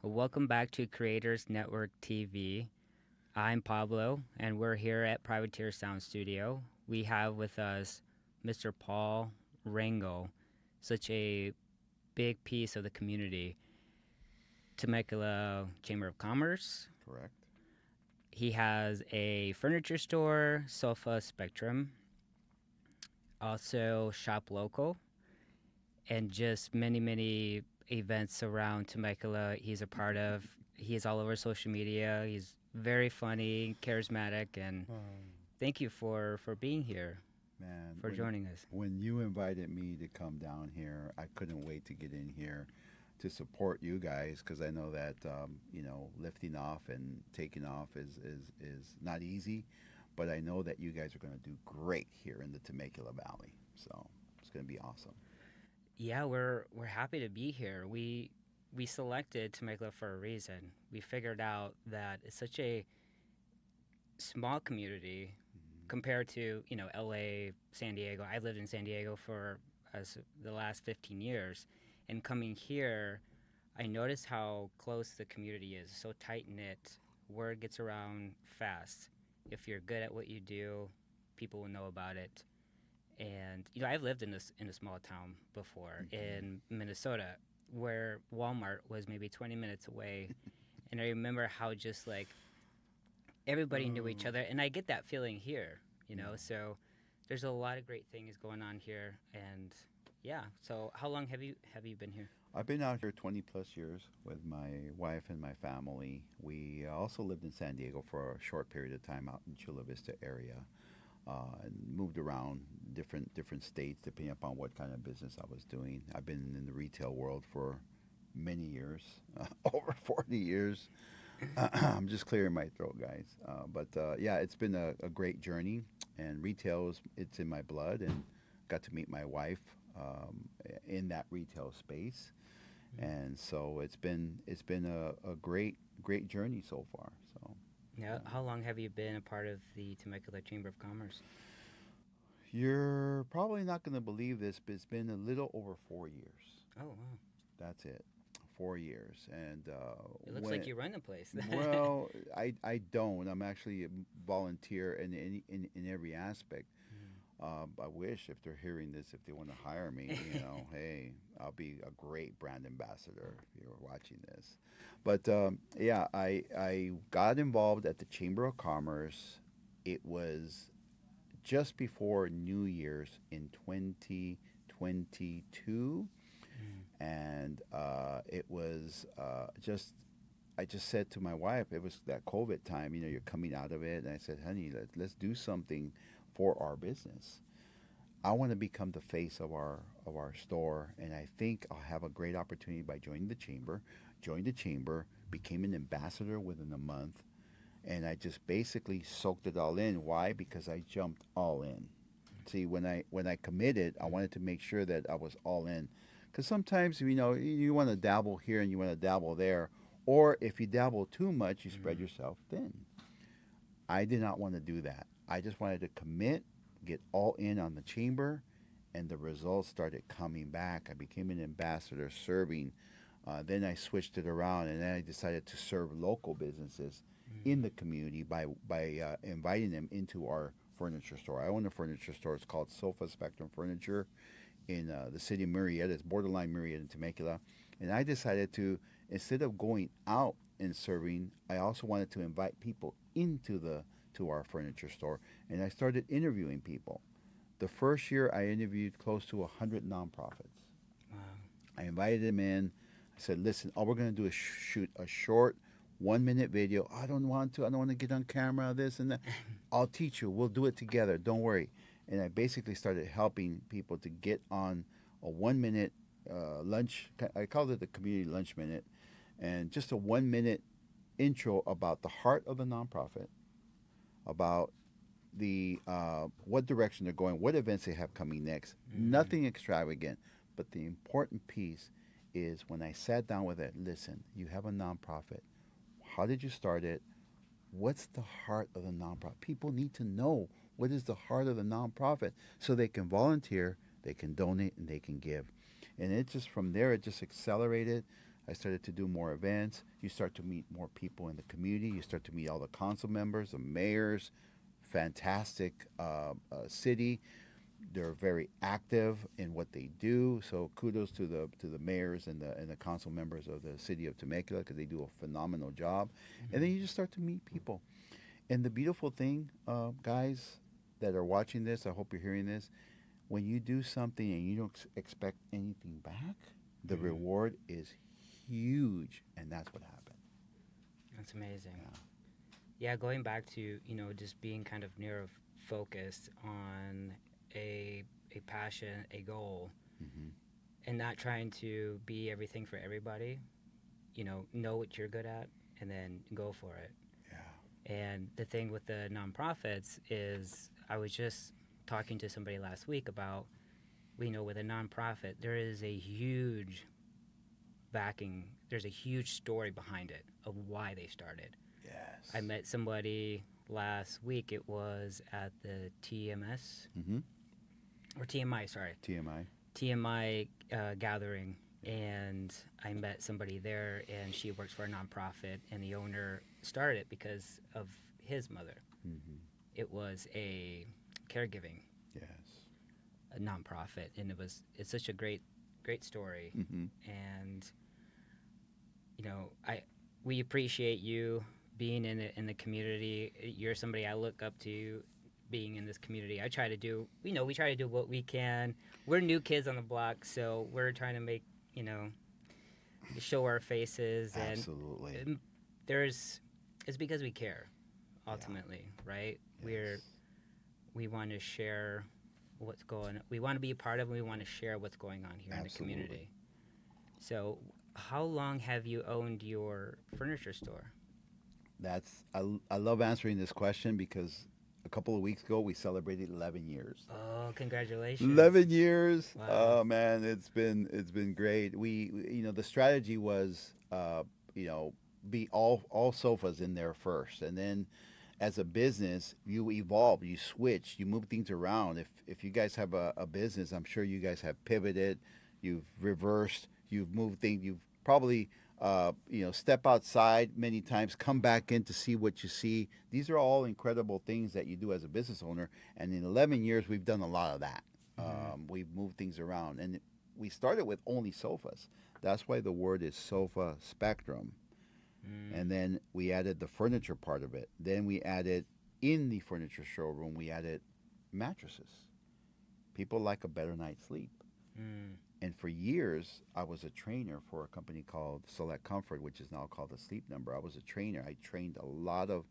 Welcome back to Creators Network TV. I'm Pablo, and we're here at Privateer Sound Studio. We have with us Mr. Paul Rango, such a big piece of the community. Temecula Chamber of Commerce. Correct. He has a furniture store, Sofa Spectrum, also Shop Local, and just many events around Temecula he's a part of. He's all over social media. He's very funny, charismatic, and thank you for being here, Man, for joining us. when you invited me to come down here, I couldn't wait to get in here to support you guys because I know that lifting off and taking off is not easy, but I know that you guys are going to do great here in the Temecula Valley. So it's going to be awesome. Yeah, we're happy to be here. We selected Temecula for a reason. We figured out that it's such a small community compared to LA, San Diego. I lived in San Diego for the last 15 years, and coming here, I noticed how close the community is. So tight knit, word gets around fast. If you're good at what you do, people will know about it. And I've lived in a small town before Mm-hmm. in Minnesota, where Walmart was maybe 20 minutes away, and I remember how just like everybody knew each Oh, other, and I get that feeling here. yeah. So there's a lot of great things going on here, and yeah. So how long have you been here? I've been out here 20 plus years with my wife and my family. We also lived in San Diego for a short period of time out in Chula Vista area. And moved around different states depending upon what kind of business I was doing. I've been in the retail world for many years, over 40 years. I'm just clearing my throat, guys. But yeah, it's been a great journey, and retail it's in my blood, and got to meet my wife in that retail space, and so it's been a great journey so far. So Yeah. yeah. How long have you been a part of the Temecula Chamber of Commerce? You're probably not going to believe this, but it's been a little over 4 years. Oh wow. That's it, 4 years. And It looks like when you run the place. well, I don't. I'm actually a volunteer in every aspect. I wish if they're hearing this, if they want to hire me, hey, I'll be a great brand ambassador if you're watching this. But yeah, I got involved at the Chamber of Commerce. It was just before New Year's in 2022, and it was just I just said to my wife, it was that COVID time. You're coming out of it, and I said, "Honey, let's do something for our business. I want to become the face of our store, and I think I'll have a great opportunity by joining the chamber. Joined the chamber, became an ambassador within a month, and I just basically soaked it all in. Why? Because I jumped all in. See, when I committed, I wanted to make sure that I was all in. Because sometimes you want to dabble here and you want to dabble there, or if you dabble too much, you spread yourself thin. I did not want to do that. I just wanted to commit, get all in on the chamber, and the results started coming back. I became an ambassador serving. Then I switched it around, and then I decided to serve local businesses in the community by inviting them into our furniture store. I own a furniture store. It's called Sofa Spectrum Furniture in the city of Murrieta. It's borderline Murrieta and Temecula. And I decided to, instead of going out and serving, I also wanted to invite people into the to our furniture store, and I started interviewing people. The first year, I interviewed close to 100 nonprofits. Wow. I invited them in. I said, "Listen, all we're going to do is shoot a short 1 minute video. I don't want to. I don't want to get on camera. This and that. I'll teach you. We'll do it together. Don't worry." And I basically started helping people to get on a 1 minute lunch. I called it the community lunch minute, and just a 1 minute intro about the heart of the nonprofit, about the what direction they're going, what events they have coming next. Mm. Nothing extravagant, but the important piece is when I sat down with it. Listen, you have a nonprofit. How did you start it? What's the heart of the nonprofit? People need to know what is the heart of the nonprofit so they can volunteer, they can donate, and they can give. And it just from there, it just accelerated. I started to do more events. You start to meet more people in the community. You start to meet all the council members, the mayors. Fantastic city. They're very active in what they do. So kudos to the mayors and the council members of the city of Temecula because they do a phenomenal job. And then you just start to meet people. And the beautiful thing, guys that are watching this, I hope you're hearing this. When you do something and you don't expect anything back, the reward is huge, and that's what happened. That's amazing. Yeah. Yeah, going back to, just being kind of near focused on a passion, a goal, Hmm. and not trying to be everything for everybody. Know what you're good at and then go for it. Yeah. And the thing with the nonprofits is, I was just talking to somebody last week about, with a nonprofit, there is a huge backing, there's a huge story behind it of why they started. Yes. I met somebody last week. It was at the TMS Hmm. or TMI, sorry, TMI. TMI gathering, and I met somebody there, and she works for a nonprofit, and the owner started it because of his mother. Hmm. It was a caregiving, Yes. a nonprofit, and it's such a great story, Hmm. and I we appreciate you being in the community. You're somebody I look up to, being in this community. I try to do, we try to do what we can. We're new kids on the block, so we're trying to make, show our faces, and Absolutely. there's it's because we care, Yeah. ultimately, right? Yes. We want to share what's going. We want to be a part of, and we want to share what's going on here in the Absolutely. community. So, how long have you owned your furniture store? I love answering this question because a couple of weeks ago we celebrated 11 years. Oh, congratulations! 11 years. Wow. Oh man, it's been great. The strategy was be all sofas in there first, and then as a business you evolve, you switch, you move things around. If you guys have a business, I'm sure you guys have pivoted, you've reversed, you've moved things, you've probably step outside many times, come back in to see what you see. These are all incredible things that you do as a business owner, and in 11 years we've done a lot of that. Mm-hmm. We've moved things around, and we started with only sofas. That's why the word is sofa spectrum. Mm. And then we added the furniture part of it. Then we added, in the furniture showroom, we added mattresses. People like a better night's sleep. Mm. And for years, I was a trainer for a company called Select Comfort, which is now called the Sleep Number. I was a trainer. I trained a lot of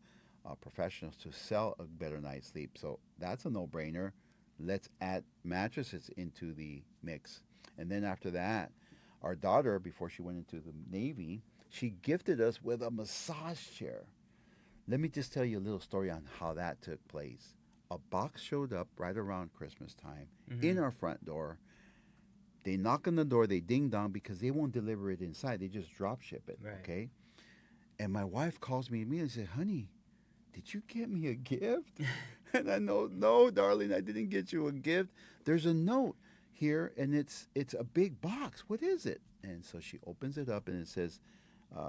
professionals to sell a better night's sleep. So that's a no brainer. Let's add mattresses into the mix. And then after that, our daughter, before she went into the Navy, she gifted us with a massage chair. Let me just tell you a little story on how that took place. A box showed up right around Christmas time Mm-hmm. in our front door. They knock on the door, they ding dong because they won't deliver it inside. They just drop ship it, Right. okay? And my wife calls me immediately and said, "Honey, did you get me a gift?" And I know, no, darling, I didn't get you a gift. There's a note here, and it's a big box. What is it? And so she opens it up, and it says,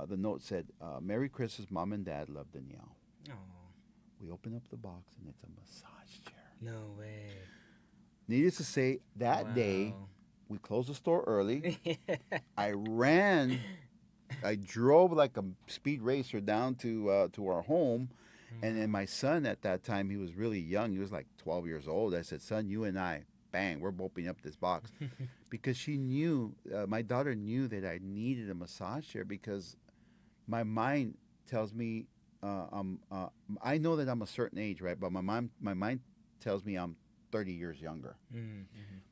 the note said, "Merry Christmas, Mom and Dad love Danielle." Oh, We open up the box, and it's a massage chair. no way! Needless to say, that day Wow. we closed the store early. I ran. I drove like a speed racer down to our home, and then Wow. my son at that time, he was really young. He was like 12 years old. I said, "Son, you and I, bang, we're opening up this box," because she knew, my daughter knew that I needed a massage chair because my mind tells me, I know that I'm a certain age, right? But my mind tells me I'm 30 years younger. Mm-hmm.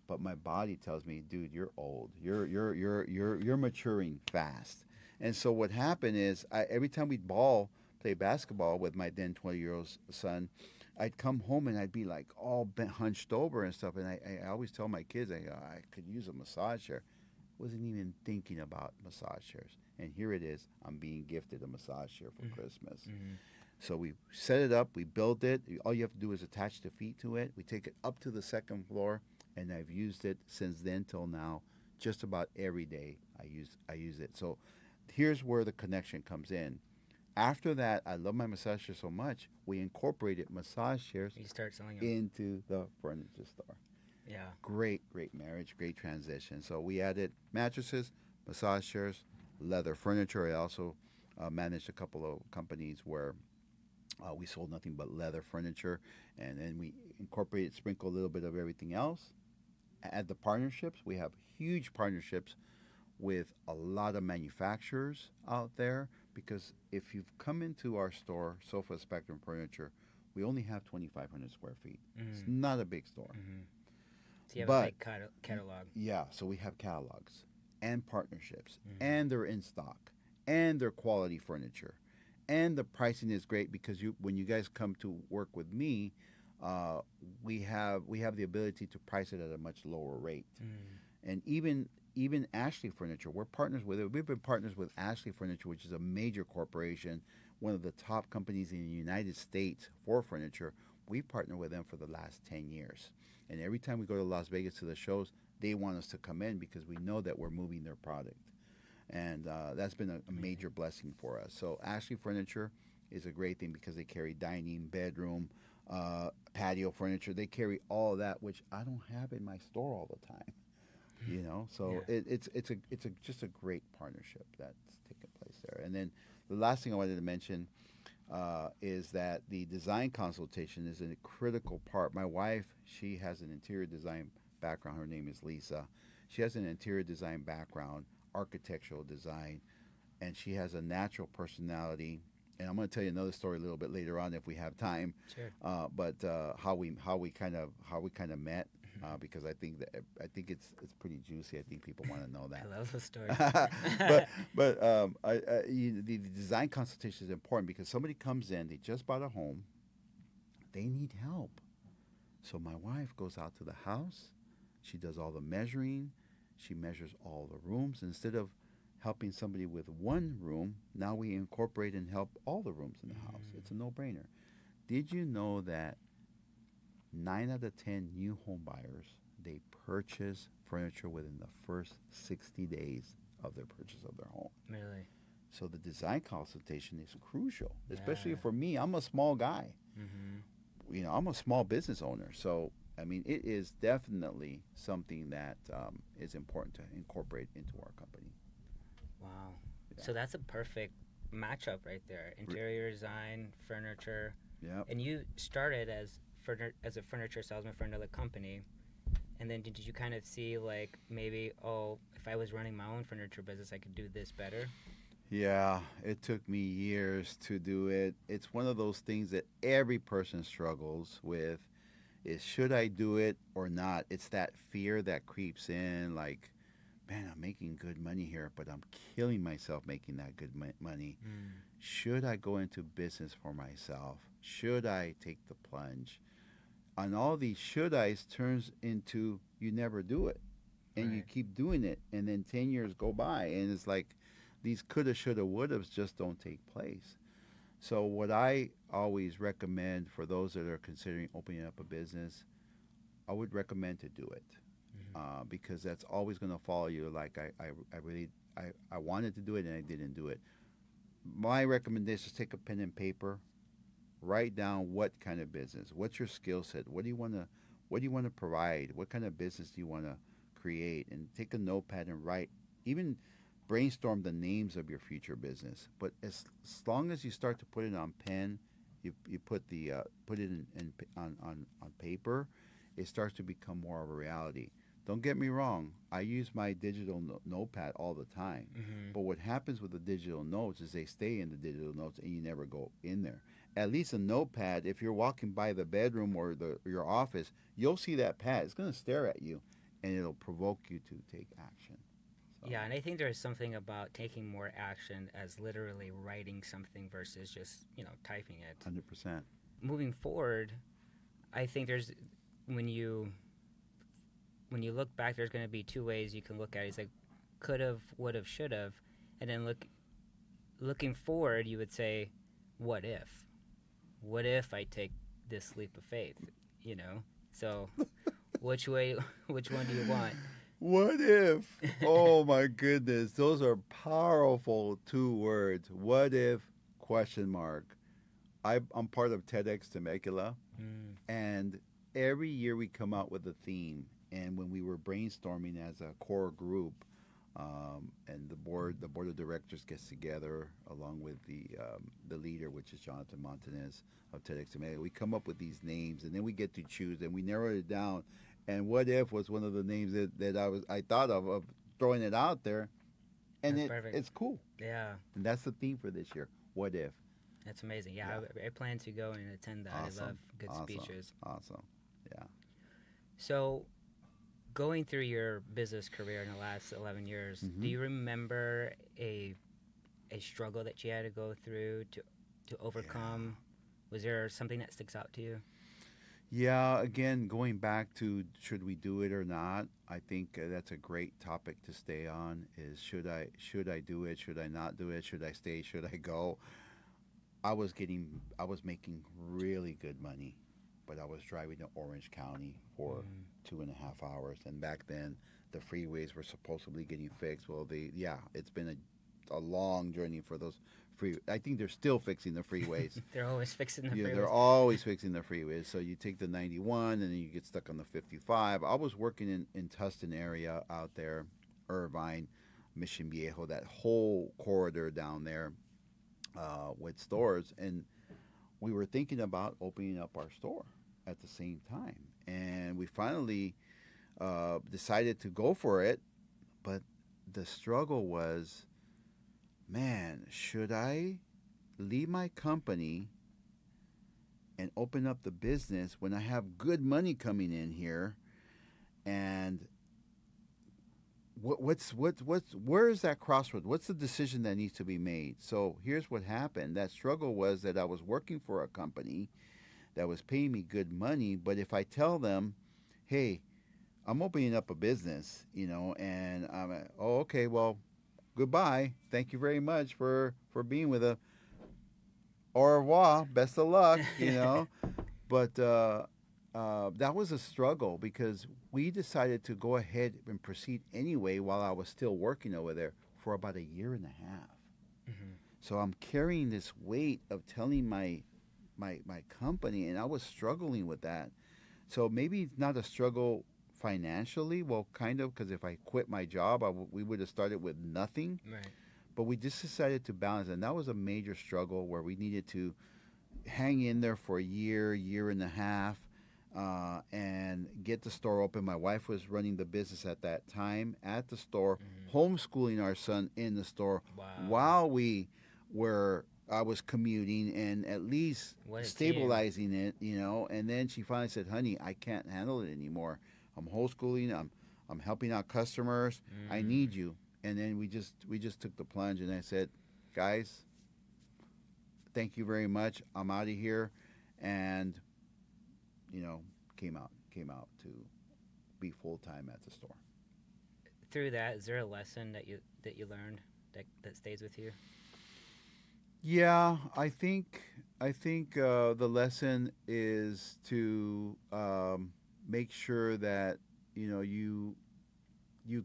But my body tells me, dude, you're old. You're maturing fast. And so what happened is, every time we'd play basketball with my then 20-year-old son, I'd come home and I'd be like all bent, hunched over and stuff. And I always tell my kids, I could use a massage chair. Wasn't even thinking about massage chairs. And here it is. I'm being gifted a massage chair for Christmas. Mm-hmm. So we set it up, we build it. All you have to do is attach the feet to it. We take it up to the second floor, and I've used it since then till now. Just about every day I use it. So here's where the connection comes in. After that, I love my massage chair so much, we incorporated massage chairs You start selling them. into the furniture store. Yeah. Great marriage, great transition. So we added mattresses, massage chairs, leather furniture. I also managed a couple of companies where we sold nothing but leather furniture, and then we incorporated, sprinkle a little bit of everything else. Add the partnerships. We have huge partnerships with a lot of manufacturers out there because if you've come into our store, Sofa Spectrum Furniture, we only have 2,500 square feet. It's Mm-hmm. not a big store. Mm-hmm. So you have a But big catalog. yeah, so we have catalogs and partnerships, Mm-hmm. and they're in stock, and they're quality furniture, and the pricing is great because when you guys come to work with me, uh, we have the ability to price it at a much lower rate, Mm. and even Ashley Furniture, we're partners with it. We've been partners with Ashley Furniture, which is a major corporation, one of the top companies in the United States for furniture. We partner with them for the last 10 years, and every time we go to Las Vegas to the shows, they want us to come in because we know that we're moving their product, and that's been a Amazing. major blessing for us. So Ashley Furniture is a great thing because they carry dining, bedroom, patio furniture. They carry all of that, which I don't have in my store all the time. So Yeah. it's just a great partnership that's taken place there. And then the last thing I wanted to mention is that the design consultation is a critical part. My wife, she has an interior design background. Her name is Lisa. She has an interior design background, architectural design, and she has a natural personality. And I'm going to tell you another story a little bit later on if we have time. Sure. But how we kind of met, because I think it's pretty juicy. I think people want to know that. I love the story. The design consultation is important because somebody comes in, they just bought a home, they need help. So my wife goes out to the house, she does all the measuring, she measures all the rooms. Instead of helping somebody with one room, now we incorporate and help all the rooms in the house. Mm. It's a no-brainer. Did you know that 9 out of 10 new home buyers, they purchase furniture within the first 60 days of their purchase of their home? Really? So the design consultation is crucial, especially Yeah. for me. I'm a small guy. Mm-hmm. I'm a small business owner. So, I mean, it is definitely something that is important to incorporate into our company. Wow. Yeah. So that's a perfect matchup right there. Interior design, furniture, Yep. and you started as a furniture salesman for another company. And then did you kind of see like maybe, oh, if I was running my own furniture business, I could do this better? Yeah, it took me years to do it. It's one of those things that every person struggles with is should I do it or not? It's that fear that creeps in like, man, I'm making good money here, but I'm killing myself making that good money. Mm. Should I go into business for myself? Should I take the plunge? And all these should I's turns into you never do it. And you Right. keep doing it. And then 10 years go by. And it's like these coulda, shoulda, would haves just don't take place. So, what I always recommend for those that are considering opening up a business, I would recommend to do it, Mm-hmm. because that's always going to follow you. Like, I really, I wanted to do it and I didn't do it. My recommendation is take a pen and paper, write down what kind of business, what's your skill set, what do you want to provide, what kind of business do you want to create, and take a notepad and write, even brainstorm the names of your future business. But as long as you start to put it on pen, you put it on paper, it starts to become more of a reality. Don't get me wrong, I use my digital notepad all the time. Mm-hmm. But what happens with the digital notes is they stay in the digital notes and you never go in there. At least a notepad, if you're walking by the bedroom or your office, you'll see that pad. It's going to stare at you and it'll provoke you to take action. So, Yeah, and I think there's something about taking more action as literally writing something versus just, typing it. 100%. Moving forward, I think there's when you when you look back, there's going to be two ways you can look at it. It's like could have, would have, should have, and then looking forward, you would say, what if? What if I take this leap of faith? You know. So, which way? Which one do you want? What if? Oh my goodness, those are powerful two words. What if? Question mark. I'm part of TEDx Temecula, Mm, and every year we come out with a theme. And when we were brainstorming as a core group, and the board of directors gets together along with the leader, which is Jonathan Montanez of TEDx Temecula. We come up with these names, and then we get to choose, and we narrow it down. And what if was one of the names that I thought of throwing it out there, and that's perfect. it's cool, Yeah, and that's the theme for this year. What if? that's amazing. Yeah, Yeah, I plan to go and attend that. I love awesome, good awesome, speeches. awesome. Yeah. So, going through your business career in the last 11 years, do Hmm. you remember a struggle that you had to go through to Yeah. overcome? Was there something that sticks out to you? Yeah, again, going back to should we do it or not, I think that's a great topic to stay on is should I do it, should I not do it, should I stay, should I go? I was making really good money, but I was driving to Orange County for Mm, 2.5 hours, and back then the freeways were supposedly getting fixed. Well, it's been a long journey for those free. I think they're still fixing the freeways. they're always fixing the Yeah, they're freeways. always fixing the freeways. So you take the 91 and then you get stuck on the 55. I was working in Tustin area out there, Irvine, Mission Viejo, that whole corridor down there with stores. And we were thinking about opening up our store at the same time. And we finally decided to go for it. But the struggle was, man, should I leave my company and open up the business when I have good money coming in here? And where is that crossroad? What's the decision that needs to be made? So here's what happened. That struggle was that I was working for a company that was paying me good money, but if I tell them, hey, I'm opening up a business, and oh, okay, well, goodbye. Thank you very much for being with us. Au revoir. Best of luck, But that was a struggle because we decided to go ahead and proceed anyway while I was still working over there for about a year and a half. Hmm. So I'm carrying this weight of telling my company, and I was struggling with that. So maybe it's not a struggle financially, well, kind of, because if I quit my job, we would have started with nothing. Right. But we just decided to balance, it, and that was a major struggle where we needed to hang in there for a year, year and a half, and get the store open. My wife was running the business at that time at the store, Hmm. homeschooling our son in the store Wow. while I was commuting and at least What a team. stabilizing it, And then she finally said, "Honey, I can't handle it anymore. I'm homeschooling. I'm helping out customers. I Mm. need you." And then we just took the plunge, and I said, "Guys, thank you very much. I'm out of here," and you know, came out to be full time at the store. Through that, is there a lesson that you learned that stays with you? Yeah, I think the lesson is to make sure that you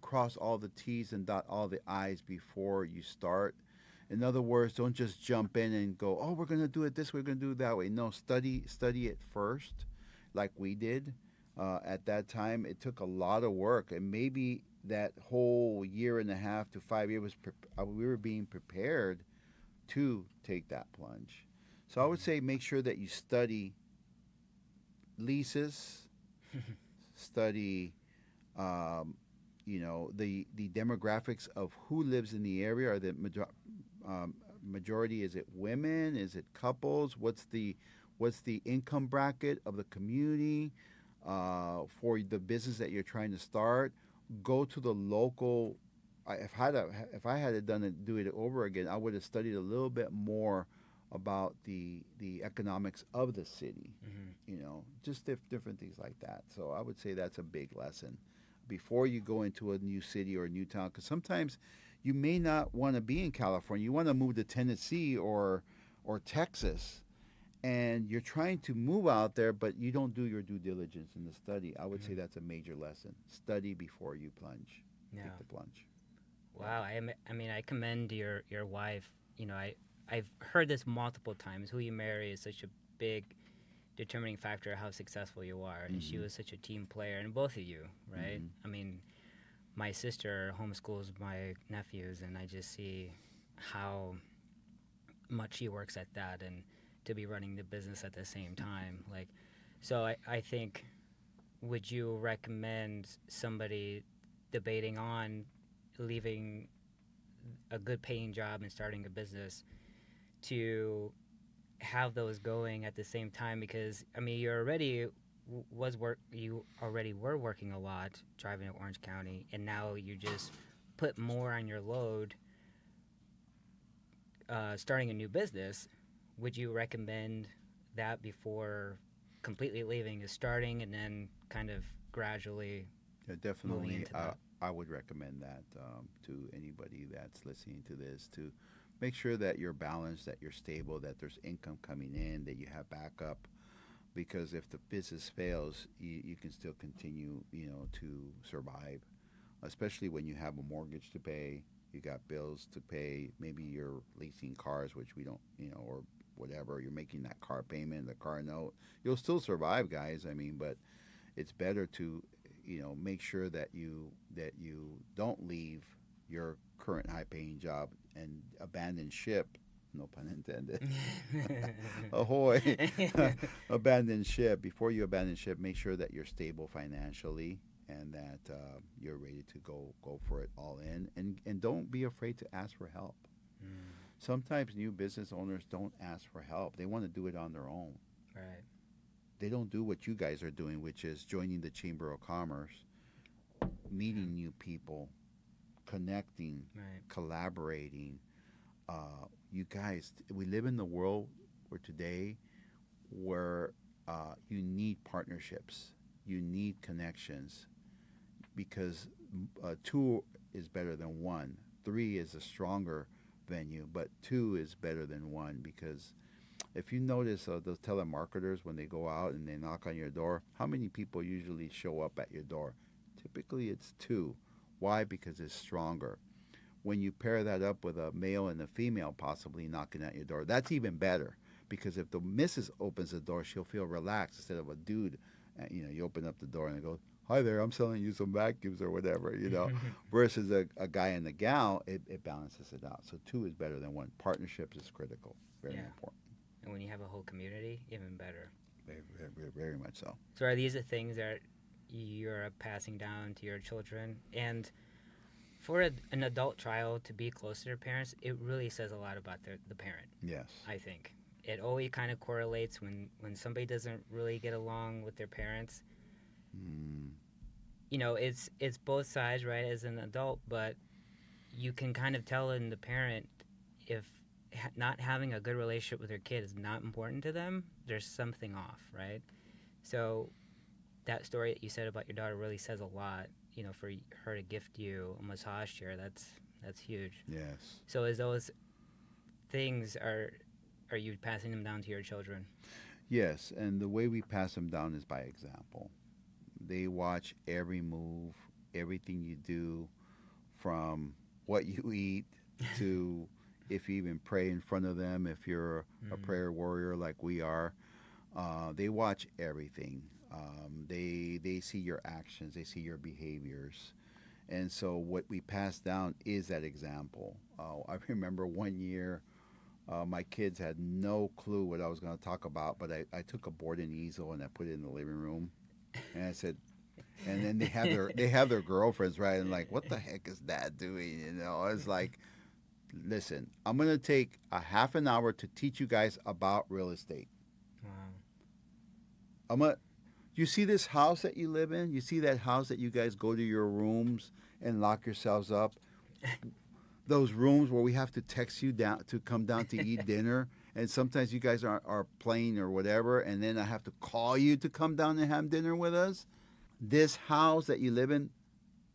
cross all the T's and dot all the I's before you start. In other words, don't just jump in and go, "Oh, we're going to do it this way, we're going to do it that way." No, study it first, like we did. At that time, it took a lot of work, and maybe that whole year and a half to 5 years we were being prepared to take that plunge. So I would say make sure that you study leases, study the demographics of who lives in the area. Are the majority, is it women, is it couples, what's the income bracket of the community for the business that you're trying to start. Go to the local. If I had done it, do it over again, I would have studied a little bit more about the economics of the city, Hmm. just different things like that. So I would say that's a big lesson before you go into a new city or a new town, because sometimes you may not want to be in California. You want to move to Tennessee or Texas, and you're trying to move out there, but you don't do your due diligence in the study, I would say that's a major lesson. Study before you plunge. Take Yeah. the plunge. Yeah. Wow. I mean, I commend your wife. You know, I've heard this multiple times. Who you marry is such a big determining factor of how successful you are, and she Mm-hmm. was such a team player, and both of you, right? Mm-hmm. I mean, my sister homeschools my nephews, and I just see how much she works at that, and to be running the business at the same time, like, so I think, would you recommend somebody debating on leaving a good paying job and starting a business to have those going at the same time? Because I mean, you already were working a lot driving to Orange County, and now you just put more on your load starting a new business. Would you recommend that before completely leaving, is starting and then kind of gradually Yeah, moving definitely. into that? I would recommend that to anybody that's listening to this, to make sure that you're balanced, that you're stable, that there's income coming in, that you have backup. Because if the business fails, you can still continue, to survive. Especially when you have a mortgage to pay, you got bills to pay. Maybe you're leasing cars, which we don't, or whatever. You're making that car payment, the car note. You'll still survive, guys. I mean, but it's better to make sure that you don't leave your current high paying job and abandon ship, no pun intended. Ahoy. Abandon ship. Before you abandon ship, make sure that you're stable financially, and that you're ready to go for it all in, and don't be afraid to ask for help. Mm, Sometimes new business owners don't ask for help, they want to do it on their own. right, They don't do what you guys are doing, which is joining the Chamber of Commerce, yeah, meeting new people, connecting, right, collaborating. You guys, we live in the world where today where you need partnerships, you need connections, because two is better than one. Three is a stronger venue, but two is better than one, because if you notice those telemarketers, when they go out and they knock on your door, how many people usually show up at your door? Typically, it's two. Why? Because it's stronger. When you pair that up with a male and a female possibly knocking at your door, that's even better. Because if the missus opens the door, she'll feel relaxed instead of a dude. You open up the door and it goes, "Hi there, I'm selling you some vacuums or whatever." Versus a guy and a gal, it balances it out. So two is better than one. Partnerships is critical, very yeah. important. And when you have a whole community, even better. Very, very, very, very much so. So are these the things that you're passing down to your children? And for an adult child to be close to their parents, it really says a lot about the parent, Yes. I think. It always kind of correlates when somebody doesn't really get along with their parents. Mm, You know, it's both sides, right, as an adult, but you can kind of tell in the parent if not having a good relationship with their kid is not important to them, there's something off, right? So that story that you said about your daughter really says a lot. You know, for her to gift you a massage chair, that's huge. yes. So is those things are you passing them down to your children? Yes. And the way we pass them down is by example. They watch every move, everything you do, from what you eat to if you even pray in front of them, if you're a Mm, prayer warrior like we are. They watch everything. They see your actions, they see your behaviors. And so what we pass down is that example. I remember one year, my kids had no clue what I was going to talk about, but I took a board and easel and I put it in the living room, and I said, and then they have their girlfriends, right? And like, what the heck is Dad doing? It's like, listen, I'm gonna take a half an hour to teach you guys about real estate. wow. I'm gonna. You see this house that you live in? You see that house that you guys go to your rooms and lock yourselves up? Those rooms where we have to text you down to come down to eat dinner, and sometimes you guys are playing or whatever, and then I have to call you to come down and have dinner with us. This house that you live in,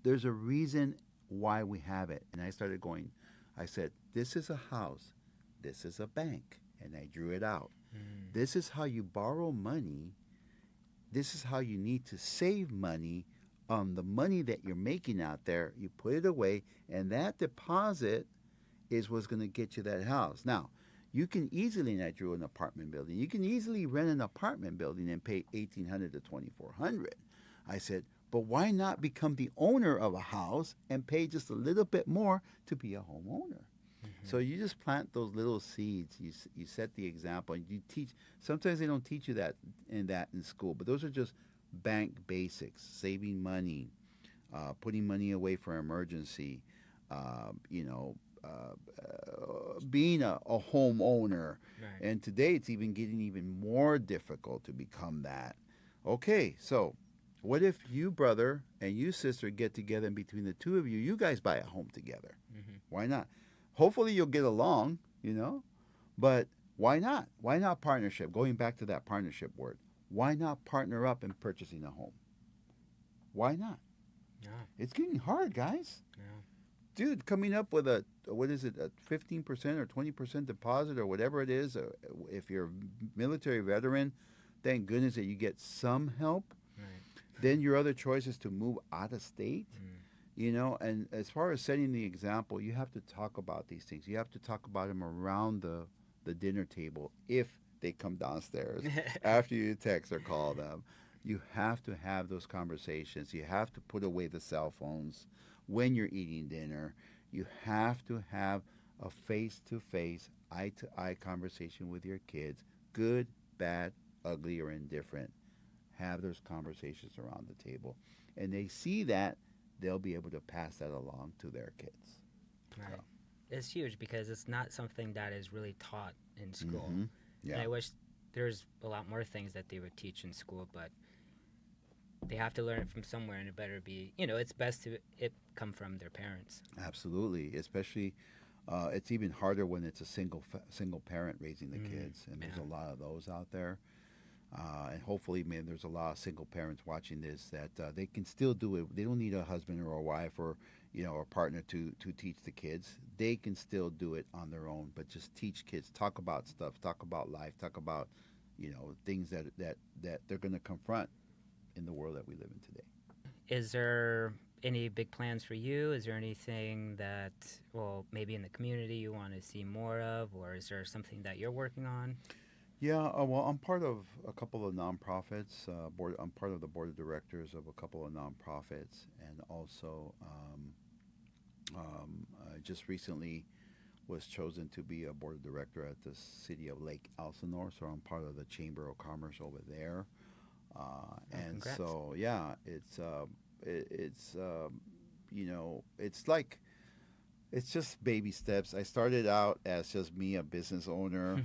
there's a reason why we have it. And I started going, I said, this is a house, this is a bank. and I drew it out. Mm. This is how you borrow money. This is how you need to save money on the money that you're making out there. You put it away, and that deposit is what's going to get you that house. Now, you can easily, and I drew an apartment building. You can easily rent an apartment building and pay 1,800 to 2,400. I said, but why not become the owner of a house and pay just a little bit more to be a homeowner? So Mm-hmm. you just plant those little seeds. You set the example. You teach. Sometimes they don't teach you that in school, but those are just bank basics: saving money, putting money away for emergency, uh, you know, being a homeowner. Right. And today it's even getting even more difficult to become that. Okay, so what if you brother and you sister get together and between the two of you, you guys buy a home together? Mm-hmm. Why not? Hopefully you'll get along, but why not? Why not partnership? Going back to that partnership word. Why not partner up in purchasing a home? Why not? Yeah. It's getting hard, guys. Yeah. Dude, coming up with what is it, a 15% or 20% deposit or whatever it is, if you're a military veteran, thank goodness that you get some help. Right. Then your other choice is to move out of state. Mm. And as far as setting the example, you have to talk about these things. You have to talk about them around the dinner table if they come downstairs after you text or call them. You have to have those conversations. You have to put away the cell phones when you're eating dinner. You have to have a face to face, eye to eye conversation with your kids, good, bad, ugly, or indifferent. Have those conversations around the table. And they see that, they'll be able to pass that along to their kids. So, Right. It's huge because it's not something that is really taught in school. mm-hmm. And Yeah, I wish there's a lot more things that they would teach in school, but they have to learn it from somewhere, and it better be, it's best to it come from their parents. absolutely. Especially, it's even harder when it's a single parent raising the Mm. kids, and there's Yeah. a lot of those out there. And hopefully, man, there's a lot of single parents watching this that they can still do it. They don't need a husband or a wife or a partner to teach the kids. They can still do it on their own, but just teach kids. Talk about stuff. Talk about life. Talk about things that they're going to confront in the world that we live in today. Is there any big plans for you? Is there anything that, well, maybe in the community you want to see more of, or is there something that you're working on? Yeah, well, I'm part of a couple of nonprofits. I'm part of the board of directors of a couple of nonprofits, and also I just recently was chosen to be a board of director at the city of Lake Elsinore. So I'm part of the Chamber of Commerce over there, Oh, and congrats. so yeah, it's it's like it's just baby steps. I started out as just me, a business owner,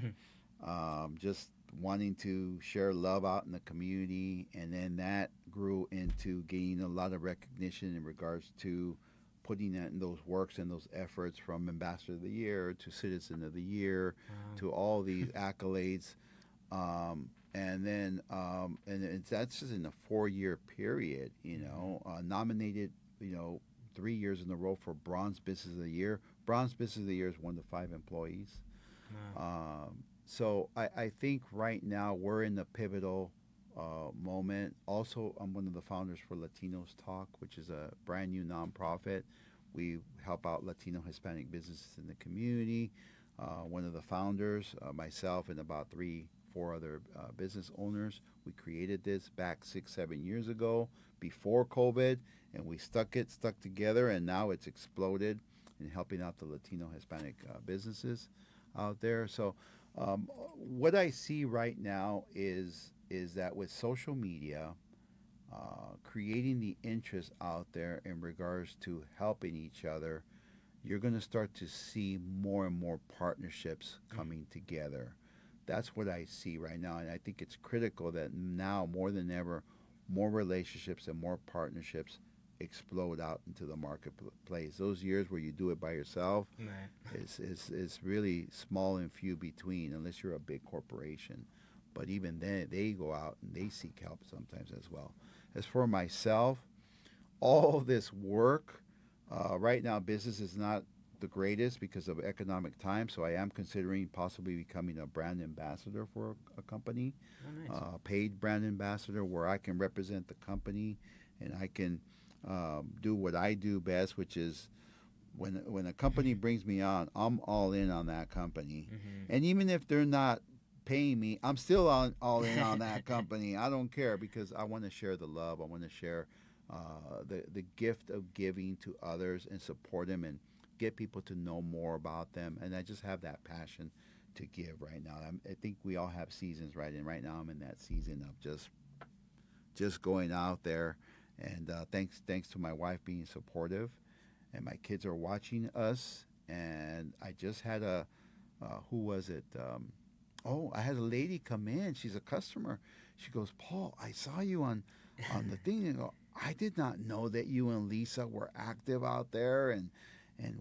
just wanting to share love out in the community, and then that grew into gaining a lot of recognition in regards to putting that in those works and those efforts, from ambassador of the year to citizen of the year Wow. to all these accolades. And then that's just in a 4 year period, Hmm. nominated, 3 years in a row for bronze business of the year. Bronze business of the year is 1 to 5 employees. Wow. So I think right now we're in the pivotal moment. Also, I'm one of the founders for Latinos Talk, which is a brand new nonprofit. We help out Latino Hispanic businesses in the community. One of the founders, myself, and about three, four other business owners, we created this back 6, 7 years ago before COVID, and we stuck together, and now it's exploded in helping out the Latino Hispanic businesses out there. So what I see right now is that with social media, creating the interest out there in regards to helping each other, you're going to start to see more and more partnerships Mm. coming together. That's what I see right now, and I think it's critical that now more than ever, more relationships and more partnerships explode out into the marketplace. Those years where you do it by yourself Right. is really small and few between, unless you're a big corporation. But even then, they go out and they seek help sometimes as well. As for myself, all this work right now, business is not the greatest because of economic times. So I am considering possibly becoming a brand ambassador for a company, Oh, nice. paid brand ambassador, where I can represent the company and I can do what I do best, which is when a company brings me on, I'm all in on that company, Mm-hmm. and even if they're not paying me, I'm still all in on that company. I don't care because I want to share the love. I want to share the gift of giving to others and support them and get people to know more about them. And I just have that passion to give right now. I think we all have seasons, right? And right now I'm in that season of just going out there. And thanks to my wife being supportive, and my kids are watching us. And I just had who was it? Oh, I had a lady come in. She's a customer. She goes, Paul, I saw you on the thing. And go, I did not know that you and Lisa were active out there. And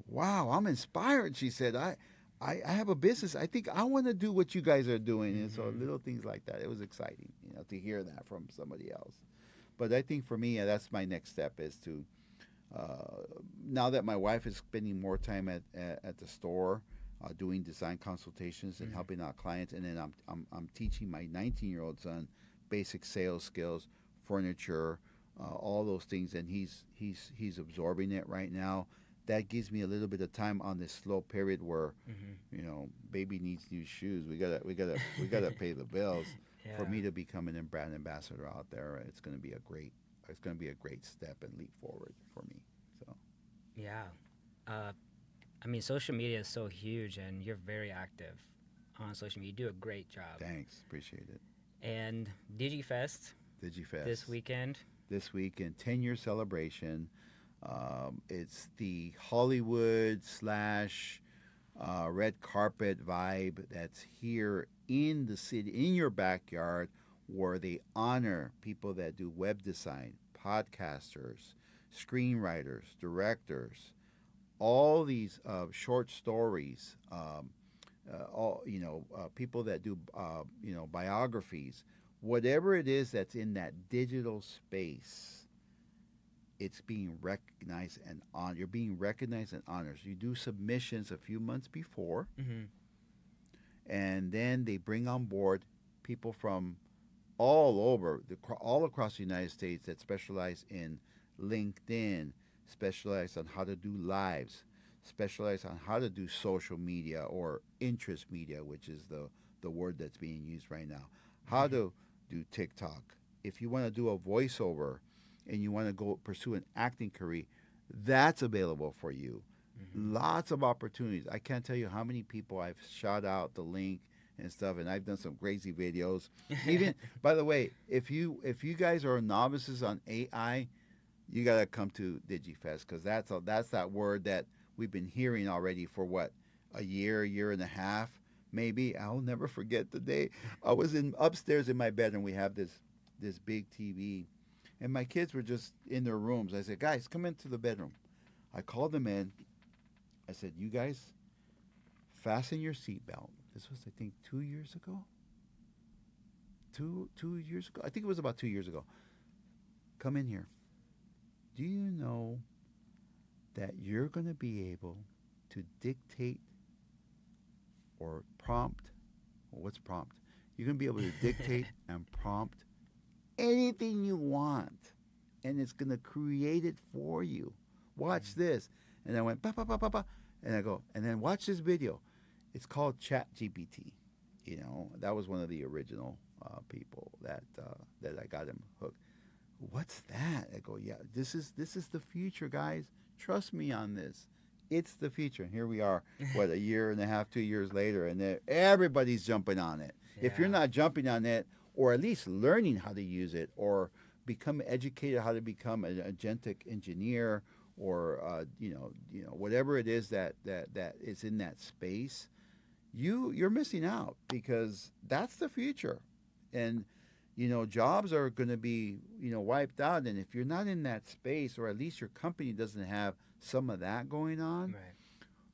wow, I'm inspired. She said, I have a business. I think I want to do what you guys are doing. And so Mm-hmm. little things like that. It was exciting, to hear that from somebody else. But I think for me, that's my next step is to uh, now that my wife is spending more time at the store, doing design consultations and Mm-hmm. helping out clients, and then I'm teaching my 19-year-old son basic sales skills, furniture, all those things, and he's absorbing it right now. That gives me a little bit of time on this slow period where, baby needs new shoes. We gotta pay the bills. For Yeah. me to become an brand ambassador out there, it's going to be a great step and leap forward for me. So Yeah. Uh, I mean, social media is so huge, and you're very active on social media. You do a great job. thanks, appreciate it. And DigiFest this DigiFest weekend. this week in 10-year celebration. It's the Hollywood slash red carpet vibe that's here in the city, in your backyard, where they honor people that do web design, podcasters, screenwriters, directors, all these short stories, all people that do biographies, whatever it is that's in that digital space, it's being recognized and on. You're being recognized and honored. So you do submissions a few months before, Mm-hmm. and then they bring on board people from all over, all across the United States that specialize in LinkedIn, specialize on how to do lives, specialize on how to do social media or interest media, which is the word that's being used right now. How Mm-hmm. to do TikTok. If you want to do a voiceover and you want to go pursue an acting career, that's available for you. Mm-hmm. Lots of opportunities. I can't tell you how many people I've shot out the link and stuff, and I've done some crazy videos. Even by the way, if you guys are novices on AI, you gotta come to DigiFest because that's that word that we've been hearing already for what, a year and a half, maybe. I'll never forget the day I was in upstairs in my bedroom. We have this big TV, and my kids were just in their rooms. I said, guys, come into the bedroom. I called them in. I said, you guys, fasten your seatbelt. This was, I think, 2 years ago. 2 years ago. I think it was about 2 years ago. Come in here. Do you know that you're going to be able to dictate or prompt? Well, what's prompt? You're going to be able to dictate and prompt anything you want, and it's going to create it for you. Watch this. And I went, ba, ba, ba, ba, ba. And I go, and then watch this video. It's called Chat GPT. That was one of the original people that I got him hooked. What's that? I go, yeah, this is the future, guys. Trust me on this. It's the future. And here we are, what, a year and a half, 2 years later, and everybody's jumping on it. If you're Yeah. not jumping on it, or at least learning how to use it, or become educated how to become an agentic engineer, or whatever it is that is in that space, you're missing out because that's the future. And jobs are going to be wiped out, and if you're not in that space, or at least your company doesn't have some of that going on, Right.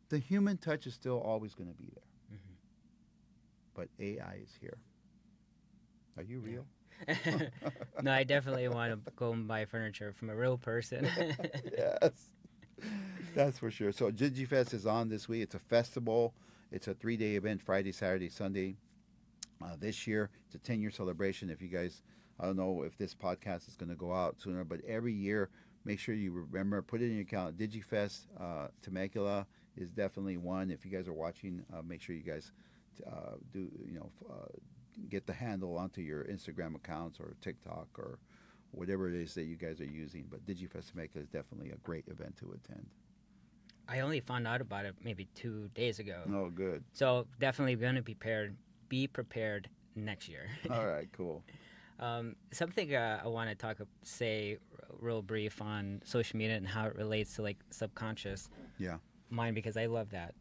the human touch is still always going to be there. Mm-hmm. But AI is here. Are you real? Yeah. No, I definitely want to go and buy furniture from a real person. Yes. That's for sure. So DigiFest is on this week. It's a festival. It's a 3-day event, Friday, Saturday, Sunday. This year, it's a 10-year celebration. If you guys, I don't know if this podcast is going to go out sooner, but every year, make sure you remember, put it in your account. DigiFest Temecula is definitely one. If you guys are watching, make sure you guys do, get the handle onto your Instagram accounts or TikTok or whatever it is that you guys are using. But DigiFest Temecula is definitely a great event to attend. I only found out about it maybe 2 days ago. Oh, good. So definitely going to be prepared. Be prepared next year. All right, cool. Something I want to say real brief on social media and how it relates to like subconscious Yeah. mind, because I love that.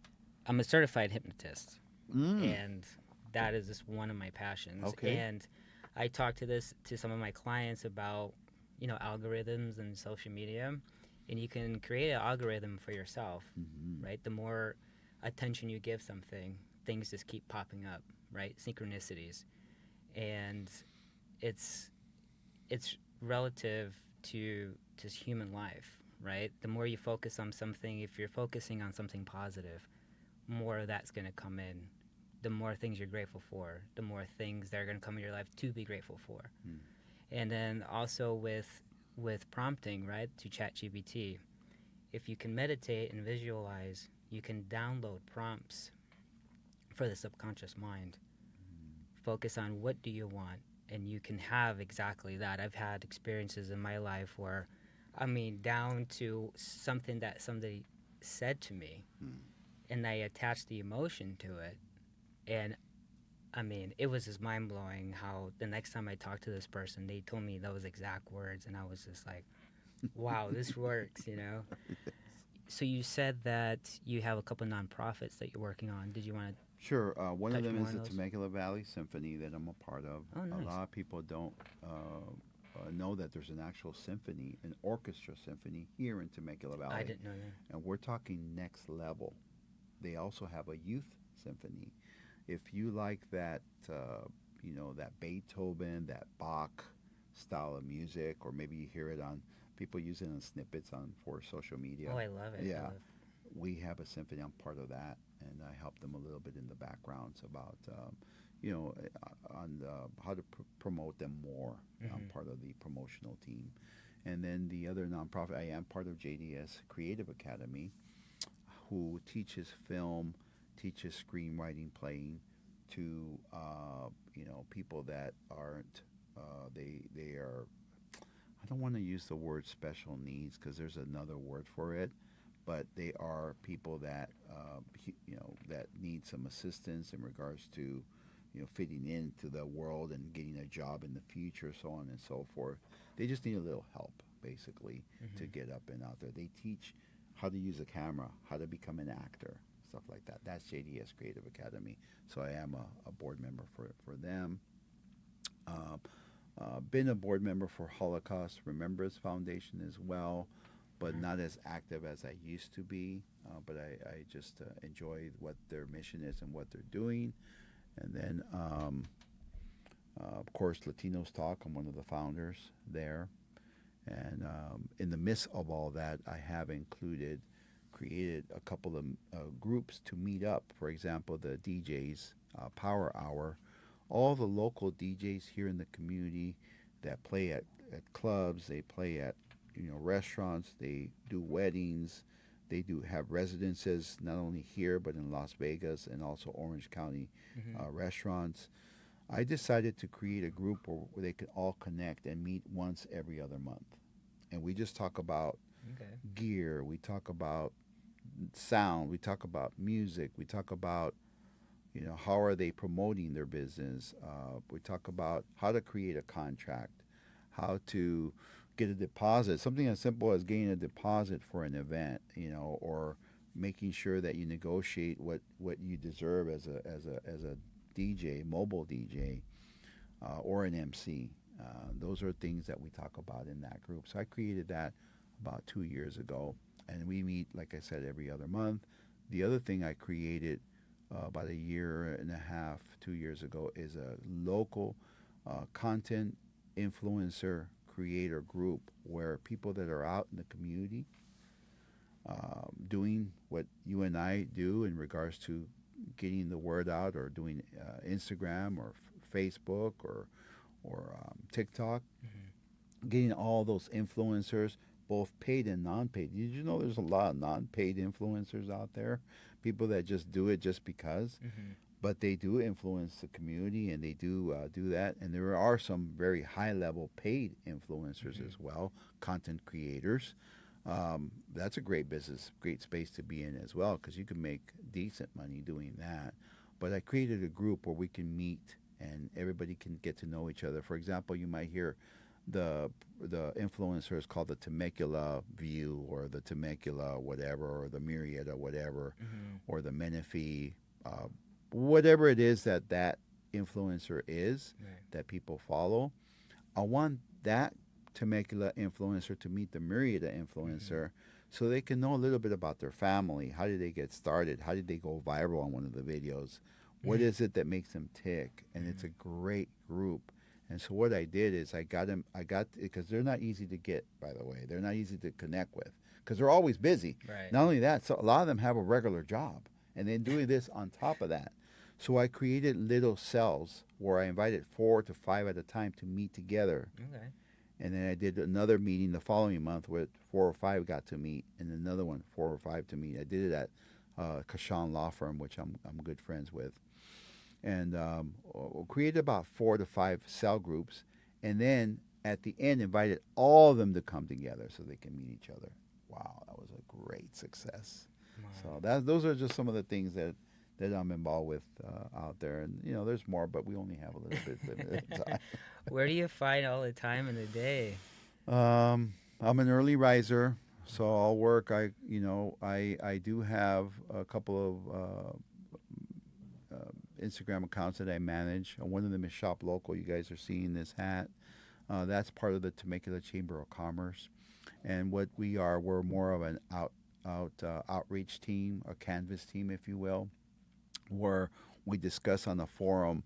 I'm a certified hypnotist, and that is just one of my passions. Okay. And I talk to some of my clients about algorithms and social media, and you can create an algorithm for yourself, right? The more attention you give something, things just keep popping up, right? Synchronicities, and it's relative to just human life, right? The more you focus on something, if you're focusing on something positive, more of that's going to come in. The more things you're grateful for, the more things that are going to come in your life to be grateful for. And then also with prompting, right, to ChatGPT, if you can meditate and visualize, you can download prompts for the subconscious mind. Focus on what do you want, and you can have exactly that. I've had experiences in my life where, down to something that somebody said to me, and I attached the emotion to it, and it was just mind blowing how the next time I talked to this person, they told me those exact words, and I was just like, wow, this works. So you said that you have a couple nonprofits that you're working on. Did you want to? Sure. One of Touch them more is on the those? Temecula Valley Symphony that I'm a part of. Oh, A nice. lot of people don't know that there's an actual symphony, an orchestra symphony here in Temecula Valley. I didn't know that. And we're talking next level. They also have a youth symphony. If you like that, that Beethoven, that Bach style of music, or maybe you hear it on people use it on snippets on for social media. Oh, I love it. Yeah, we have a symphony. I'm part of that, and I help them a little bit in the backgrounds about, on how to promote them more. I'm part of the promotional team, and then the other nonprofit. I am part of JDS Creative Academy, who teaches film, teaches screenwriting, playing to people that aren't they are. I don't want to use the word special needs because there's another word for it, but they are people that that need some assistance in regards to fitting into the world and getting a job in the future, so on and so forth. They just need a little help basically to get up and out there. They teach how to use a camera, how to become an actor, stuff like that. That's JDS Creative Academy. So I am a board member for them. Uh, been a board member for Holocaust Remembrance Foundation as well, but not as active as I used to be. But I just enjoy what their mission is and what they're doing. And then, of course, Latinos Talk. I'm one of the founders there. And in the midst of all that, I have created a couple of groups to meet up. For example, the DJs Power Hour. All the local DJs here in the community that play at clubs, they play at restaurants, they do weddings, they do have residences not only here but in Las Vegas and also Orange County restaurants. I decided to create a group where they could all connect and meet once every other month, and we just talk about gear, we talk about sound, we talk about music, we talk about how are they promoting their business. We talk about how to create a contract, how to get a deposit, something as simple as getting a deposit for an event, or making sure that you negotiate what you deserve as a DJ, mobile DJ, or an MC. Those are things that we talk about in that group. So I created that about 2 years ago, and we meet, like I said, every other month. The other thing I created about a year and a half, 2 years ago, is a local content influencer creator group where people that are out in the community doing what you and I do in regards to getting the word out, or doing Instagram or Facebook or TikTok, Hmm. getting all those influencers, both paid and non-paid. Did you know there's a lot of non-paid influencers out there? People that just do it just because, Hmm. but they do influence the community, and they do that. And there are some very high-level paid influencers Hmm. as well, content creators. That's a great business, great space to be in as well, because you can make decent money doing that. But I created a group where we can meet and everybody can get to know each other. For example, you might hear the the influencer is called the Temecula View, or the Temecula whatever, or the Myriad whatever, Hmm. or the Menifee, uh, whatever it is that that influencer is Right. that people follow. I want that Temecula influencer to meet the Myriad Hmm. influencer, so they can know a little bit about their family. How did they get started? How did they go viral on one of the videos? What Hmm. is it that makes them tick? And it's a great group. And so what I did is I got them. I got, because they're not easy to get. By the way, they're not easy to connect with because they're always busy. Right. Not only that, so a lot of them have a regular job, and then doing this on top of that. So I created little cells where I invited 4 to 5 at a time to meet together. Okay. And then I did another meeting the following month where 4 or 5 got to meet, and another one 4 or 5 to meet. I did it at Kashan Law Firm, which I'm good friends with, and created about 4 to 5 cell groups, and then at the end invited all of them to come together so they can meet each other. Wow, that was a great success. Wow. So that those are just some of the things that I'm involved with out there, and there's more, but we only have a little bit limited time. Where do you find all the time in the day? I'm an early riser, so I'll work. I do have a couple of Instagram accounts that I manage. One of them is Shop Local. You guys are seeing this hat. That's part of the Temecula Chamber of Commerce. And what we are, we're more of an outreach team, a canvas team, if you will, where we discuss on the forum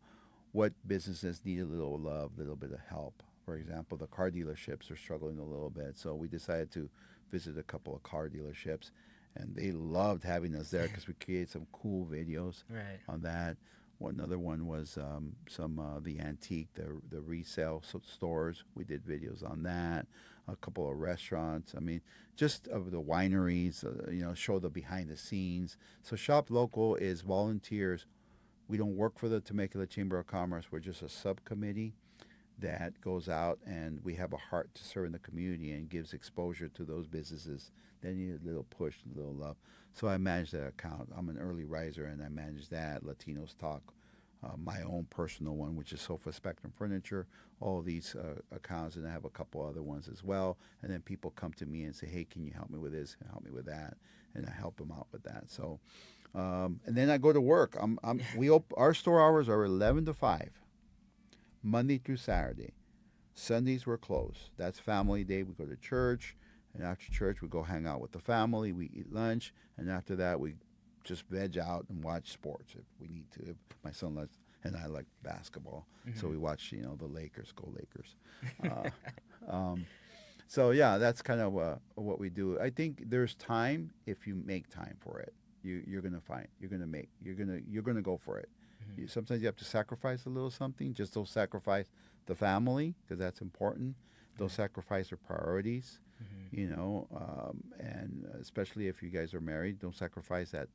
what businesses need a little love, a little bit of help. For example, the car dealerships are struggling a little bit, so we decided to visit a couple of car dealerships, and they loved having us there because we created some cool videos Right. on that. One other one was some the antique, the resale stores. We did videos on that. A couple of restaurants. I mean, just of the wineries. Show the behind the scenes. So Shop Local is volunteers. We don't work for the Temecula Chamber of Commerce. We're just a subcommittee that goes out, and we have a heart to serve in the community and gives exposure to those businesses that need a little push, a little love. So I manage that account. I'm an early riser, and I manage that. Latinos Talk, my own personal one, which is Sofa Spectrum Furniture, all of these accounts, and I have a couple other ones as well. And then people come to me and say, hey, can you help me with this? Can you help me with that? And I help them out with that. So, and then I go to work. Our store hours are 11 to 5, Monday through Saturday. Sundays we're closed. That's family day. We go to church, and after church we go hang out with the family. We eat lunch, and after that we just veg out and watch sports if we need to. If my son likes, and I like basketball, so Hmm. we watch the Lakers. Go Lakers. Um, so yeah, that's kind of what we do. I think there's time if you make time for it. You're gonna find you're gonna go for it. Hmm. Sometimes you have to sacrifice a little something. Just don't sacrifice the family because that's important. Don't Right. sacrifice your priorities. Hmm. And especially if you guys are married, don't sacrifice that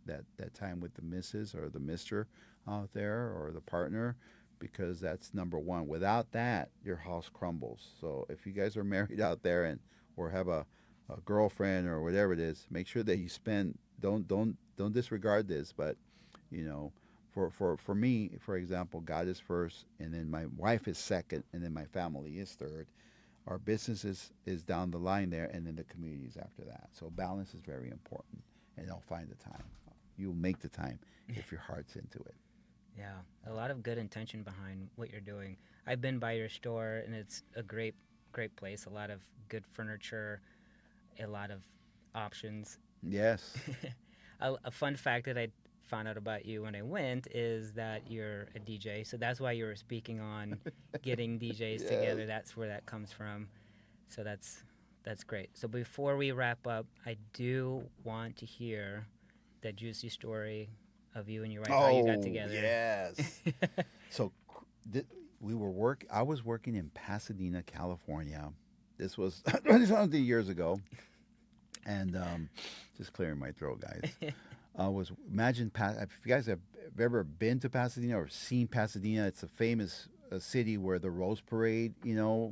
time with the missus or the mister out there, or the partner, because that's number one. Without that, your house crumbles. So if you guys are married out there, and or have a girlfriend or whatever it is, make sure that you spend. Don't disregard this, but you know, for me, for example, God is first, and then my wife is second, and then my family is third. Our business is down the line there, and then the community is after that. So balance is very important, and I'll find the time. You'll make the time if your heart's into it. Yeah, a lot of good intention behind what you're doing. I've been by your store, and it's a great place. A lot of good furniture, a lot of options. Yes. A fun fact that I found out about you when I went is that you're a DJ. So that's why you were speaking on getting DJs Yes. together. That's where that comes from. So that's That's great. So before we wrap up, I do want to hear that juicy story of you and your wife, how you got Oh together. yes. So th- I was working in Pasadena, California. This was 20 something years ago, and just clearing my throat, guys. Was imagine if you guys have ever been to Pasadena or seen Pasadena, it's a famous city where the Rose Parade,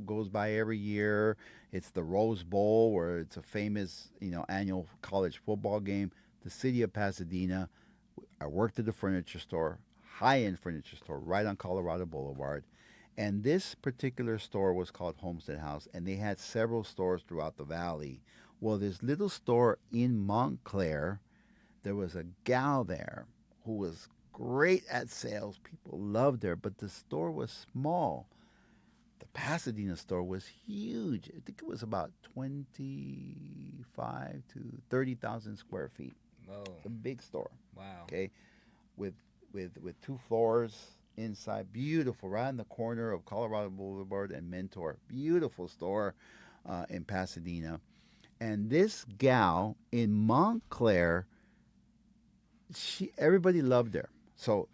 goes by every year. It's the Rose Bowl, where it's a famous, annual college football game. The city of Pasadena. I worked at a furniture store, high-end furniture store, right on Colorado Boulevard. And this particular store was called Homestead House, and they had several stores throughout the valley. Well, this little store in Montclair, there was a gal there who was great at sales. People loved her, but the store was small. The Pasadena store was huge. I think it was about 25 to 30,000 square feet. Whoa. It's a big store. Wow. Okay, with with 2 floors inside, beautiful, right in the corner of Colorado Boulevard and Mentor. Beautiful store in Pasadena. And this gal in Montclair, everybody loved her. So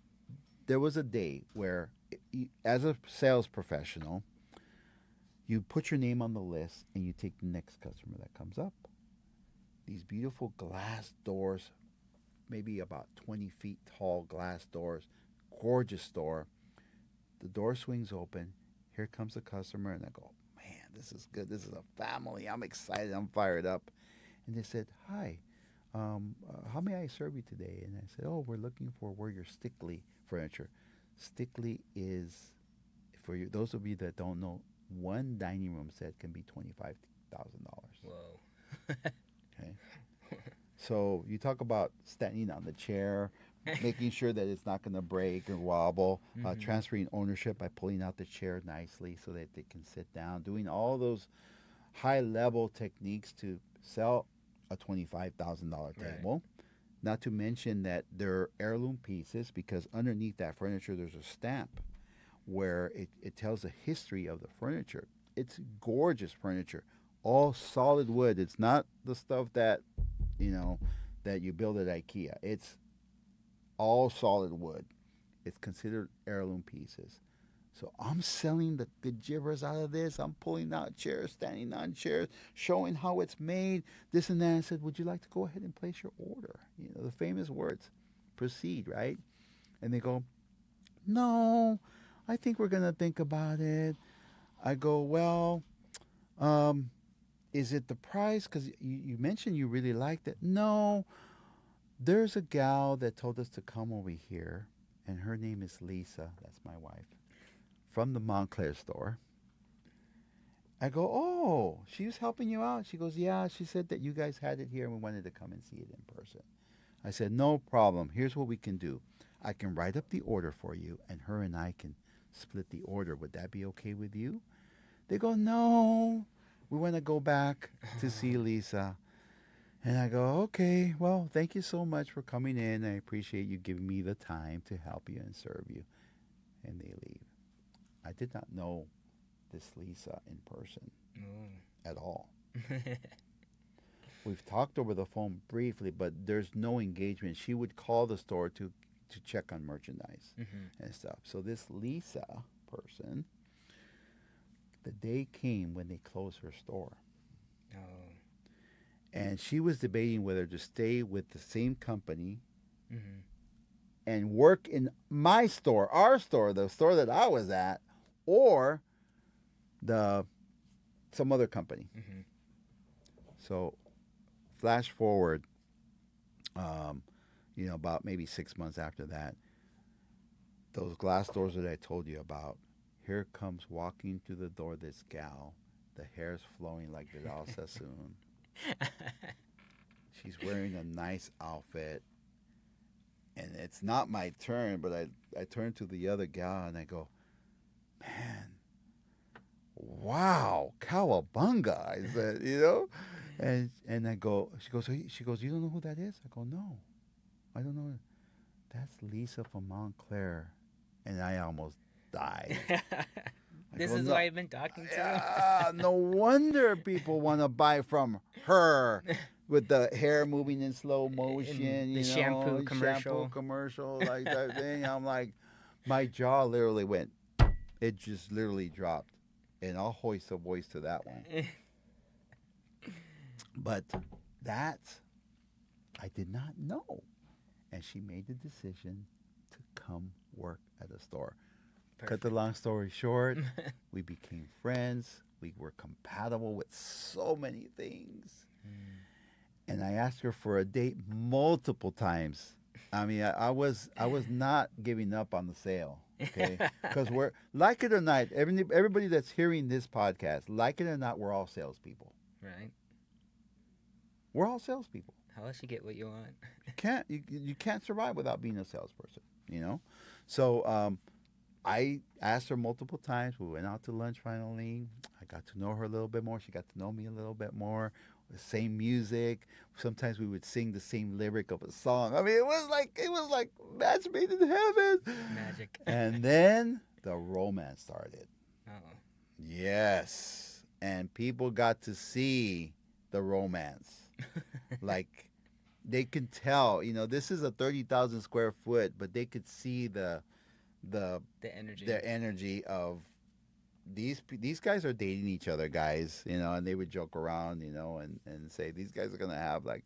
there was a day where, as a sales professional, you put your name on the list and you take the next customer that comes up. These beautiful glass doors, maybe about 20 feet tall glass doors, gorgeous store. The door swings open. Here comes a customer, and I go, man, this is good. This is a family. I'm excited. I'm fired up. And they said, hi, how may I serve you today? And I said, oh, we're looking for where your Stickley furniture. Stickley is, for you, those of you that don't know, one dining room set can be $25,000. Whoa. Okay. So you talk about standing on the chair, making sure that it's not going to break or wobble, transferring ownership by pulling out the chair nicely so that they can sit down, doing all those high level techniques to sell a $25,000 table. Right. Not to mention that they're heirloom pieces, because underneath that furniture there's a stamp where it tells the history of the furniture. It's gorgeous furniture, all solid wood. It's not the stuff that that you build at IKEA. It's all solid wood. It's considered heirloom pieces. So I'm selling the gibbers out of this. I'm pulling out chairs, standing on chairs, showing how it's made, this and that. I said, would you like to go ahead and place your order? The famous words, proceed, right? And they go, no, I think we're going to think about it. I go, well, is it the price? Because you mentioned you really liked it. No, there's a gal that told us to come over here, and her name is Lisa. That's my wife. From the Montclair store. I go, oh, she was helping you out? She goes, yeah, she said that you guys had it here and we wanted to come and see it in person. I said, no problem. Here's what we can do. I can write up the order for you, and her and I can split the order. Would that be okay with you? They go, no, we want to go back to see Lisa. And I go, okay, well, thank you so much for coming in. I appreciate you giving me the time to help you and serve you. And they leave. I did not know this Lisa in person at all. We've talked over the phone briefly, but there's no engagement. She would call the store to check on merchandise and stuff. So this Lisa person, the day came when they closed her store. Oh. And she was debating whether to stay with the same company and work in my store, our store, the store that I was at, or some other company. So flash forward, about maybe 6 months after that, those glass doors that I told you about, here comes walking through the door this gal, the hair's flowing like Vidal Sassoon. She's wearing a nice outfit, and it's not my turn, but I turn to the other gal and I go, man, wow, cowabunga. I said, and I go, she goes, you don't know who that is? I go, no, I don't know. That's Lisa from Montclair. And I almost died. I This Well, is no, why I've been talking to. yeah, no wonder people want to buy from her with the hair moving in slow In motion, the shampoo shampoo commercial. commercial, like that thing. I'm like, my jaw literally went, it just literally dropped. And I'll hoist a voice to that one. But that, I did not know. And she made the decision to come work at a store. Cut the long story short, we became friends. We were compatible with so many things. And I asked her for a date multiple times. I mean, I was not giving up on the sale, okay? Because we're like it or not, everybody that's hearing this podcast, like it or not, we're all salespeople. Right. We're all salespeople. How else you get what you want? You can't survive without being a salesperson, you know. So I asked her multiple times. We went out to lunch finally. I got to know her a little bit more. She got to know me a little bit more. The same music. Sometimes we would sing the same lyric of a song. I mean, it was like match made in heaven. Magic. And then the romance started. Oh. Yes. And people got to see the romance. Like they can tell, this is a 30,000 square foot, but they could see the energy. the energy of these guys are dating each other, guys, and they would joke around, and say these guys are gonna have like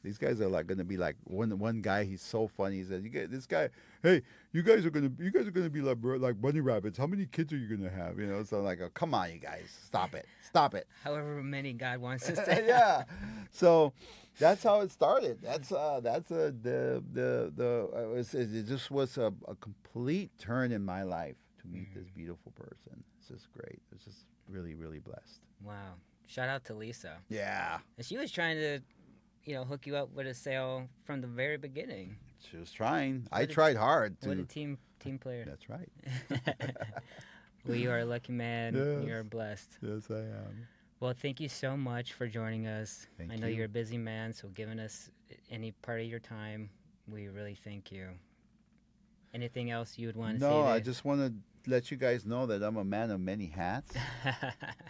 these guys are like gonna be like one guy. He's so funny. He says, this guy, hey, you guys are gonna be like bunny rabbits. How many kids are you gonna have? So like, oh, come on, you guys, stop it. However many God wants us to. Yeah. So that's how it started. It just was a complete turn in my life to meet this beautiful person. It's just great. It's just really, really blessed. Wow. Shout out to Lisa. Yeah. And she was trying to, hook you up with a sale from the very beginning. She was trying. I tried hard. What a team player. That's right. Well, you are a lucky man. Yes. You're blessed. Yes, I am. Well, thank you so much for joining us. Thank I know you. you're a busy man, so giving us any part of your time, we really thank you. Anything else you would want to say? No, I just want to let you guys know that I'm a man of many hats.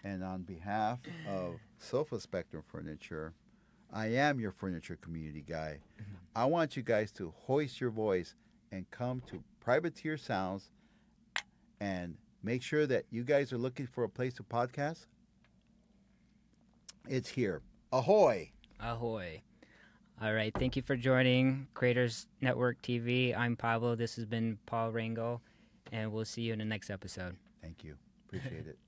And on behalf of Sofa Spectrum Furniture, I am your furniture community guy. I want you guys to hoist your voice and come to Privateer Sounds and make sure that you guys are looking for a place to podcast. It's here. Ahoy! Ahoy. All right. Thank you for joining Creators Network TV. I'm Pablo. This has been Paul Rango, and we'll see you in the next episode. Thank you. Appreciate it.